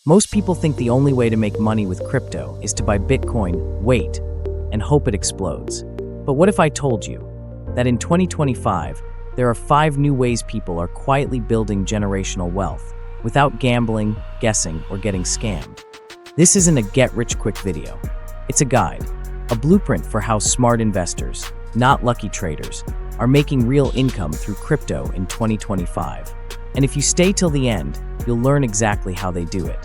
Most people think the only way to make money with crypto is to buy Bitcoin, wait, and hope it explodes. But what if I told you that in 2025, there are 5 new ways people are quietly building generational wealth without gambling, guessing, or getting scammed? This isn't a get-rich-quick video. It's a guide, a blueprint for how smart investors, not lucky traders, are making real income through crypto in 2025. And if you stay till the end, you'll learn exactly how they do it.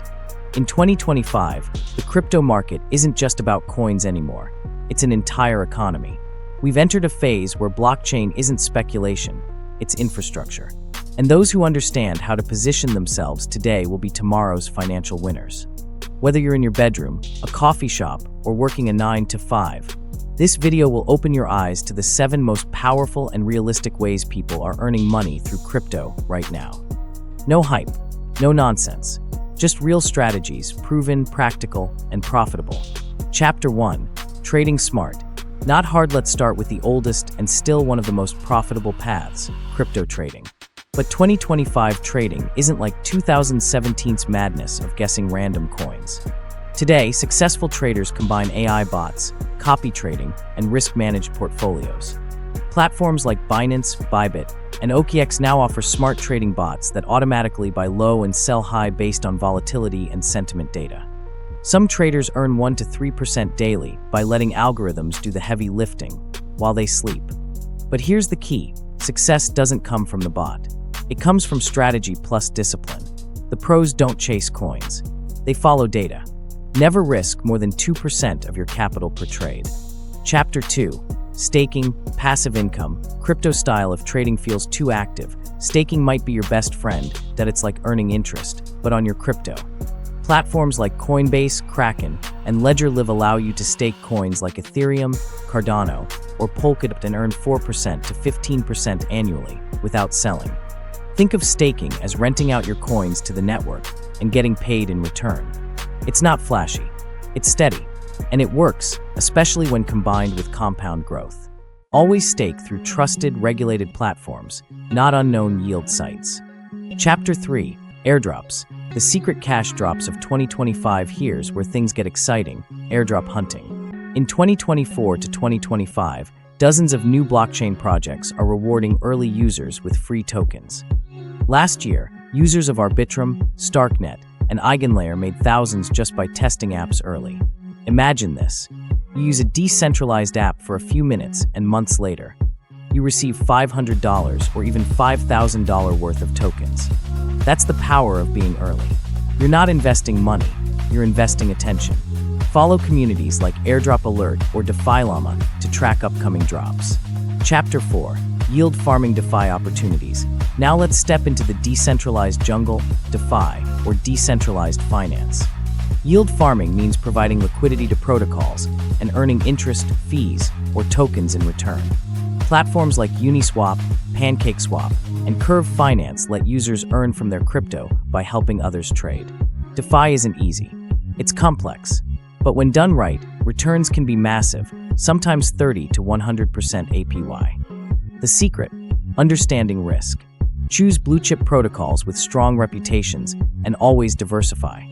In 2025, the crypto market isn't just about coins anymore. It's an entire economy. We've entered a phase where blockchain isn't speculation, it's infrastructure. And those who understand how to position themselves today will be tomorrow's financial winners. Whether you're in your bedroom, a coffee shop, or working a 9 to 5, this video will open your eyes to the 7 most powerful and realistic ways people are earning money through crypto right now. No hype, no nonsense, just real strategies, proven, practical, and profitable. Chapter 1, Trading Smart. Not hard. Let's start with the oldest and still one of the most profitable paths, crypto trading. But 2025 trading isn't like 2017's madness of guessing random coins. Today, successful traders combine AI bots, copy trading, and risk-managed portfolios. Platforms like Binance, Bybit, and OKX now offer smart trading bots that automatically buy low and sell high based on volatility and sentiment data. Some traders earn 1 to 3% daily by letting algorithms do the heavy lifting while they sleep. But here's the key: success doesn't come from the bot. It comes from strategy plus discipline. The pros don't chase coins. They follow data. Never risk more than 2% of your capital per trade. Chapter 2, Staking, Passive Income. Crypto style. If trading feels too active, staking might be your best friend, that it's like earning interest, but on your crypto. Platforms like Coinbase, Kraken, and Ledger Live allow you to stake coins like Ethereum, Cardano, or Polkadot and earn 4% to 15% annually without selling. Think of staking as renting out your coins to the network and getting paid in return. It's not flashy, it's steady, and it works, especially when combined with compound growth. Always stake through trusted, regulated platforms, not unknown yield sites. Chapter 3, Airdrops. The secret cash drops of 2025. Here's where things get exciting: airdrop hunting. In 2024 to 2025, dozens of new blockchain projects are rewarding early users with free tokens. Last year, users of Arbitrum, Starknet, and Eigenlayer made thousands just by testing apps early. Imagine this. You use a decentralized app for a few minutes, and months later, you receive $500 or even $5,000 worth of tokens. That's the power of being early. You're not investing money, you're investing attention. Follow communities like Airdrop Alert or DeFi Llama to track upcoming drops. Chapter 4, Yield Farming. DeFi opportunities. Now let's step into the decentralized jungle, DeFi, or decentralized finance. Yield farming means providing liquidity to protocols and earning interest, fees, or tokens in return. Platforms like Uniswap, PancakeSwap, and Curve Finance let users earn from their crypto by helping others trade. DeFi isn't easy. It's complex. But when done right, returns can be massive, sometimes 30 to 100% APY. The secret: understanding risk. Choose blue-chip protocols with strong reputations and always diversify.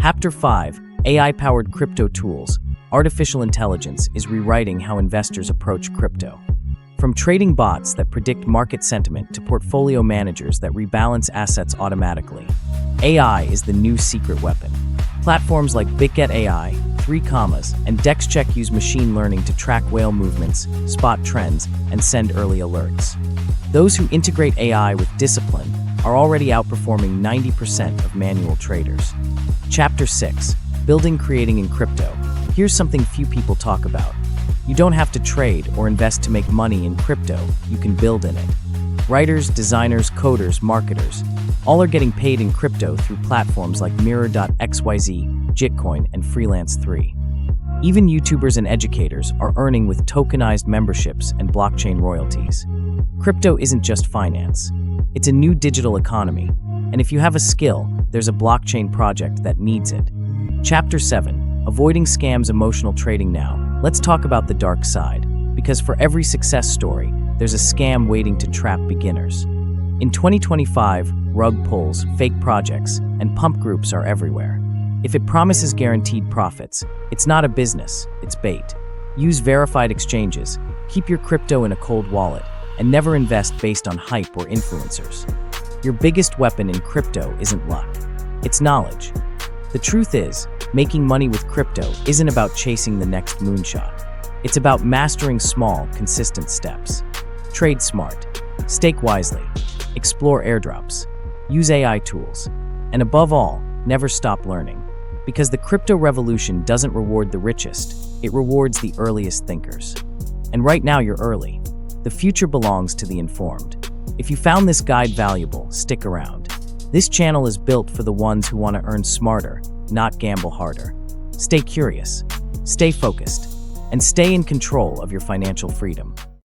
Chapter 5, AI-powered crypto tools. Artificial intelligence is rewriting how investors approach crypto. From trading bots that predict market sentiment to portfolio managers that rebalance assets automatically, AI is the new secret weapon. Platforms like BitGet AI, 3 Commas, and DexCheck use machine learning to track whale movements, spot trends, and send early alerts. Those who integrate AI with discipline are already outperforming 90% of manual traders. Chapter 6, Building, Creating in Crypto. Here's something few people talk about. You don't have to trade or invest to make money in crypto, you can build in it. Writers, designers, coders, marketers, all are getting paid in crypto through platforms like Mirror.xyz, Gitcoin, and Freelance3. Even YouTubers and educators are earning with tokenized memberships and blockchain royalties. Crypto isn't just finance. It's a new digital economy, and if you have a skill, there's a blockchain project that needs it. Chapter 7, Avoiding Scams. Emotional trading. Now, let's talk about the dark side, because for every success story, there's a scam waiting to trap beginners. In 2025, rug pulls, fake projects, and pump groups are everywhere. If it promises guaranteed profits, it's not a business, it's bait. Use verified exchanges, keep your crypto in a cold wallet, and never invest based on hype or influencers. Your biggest weapon in crypto isn't luck, it's knowledge. The truth is, making money with crypto isn't about chasing the next moonshot. It's about mastering small, consistent steps. Trade smart, stake wisely, explore airdrops, use AI tools, and above all, never stop learning. Because the crypto revolution doesn't reward the richest, it rewards the earliest thinkers. And right now you're early. The future belongs to the informed. If you found this guide valuable, stick around. This channel is built for the ones who want to earn smarter, not gamble harder. Stay curious, stay focused, and stay in control of your financial freedom.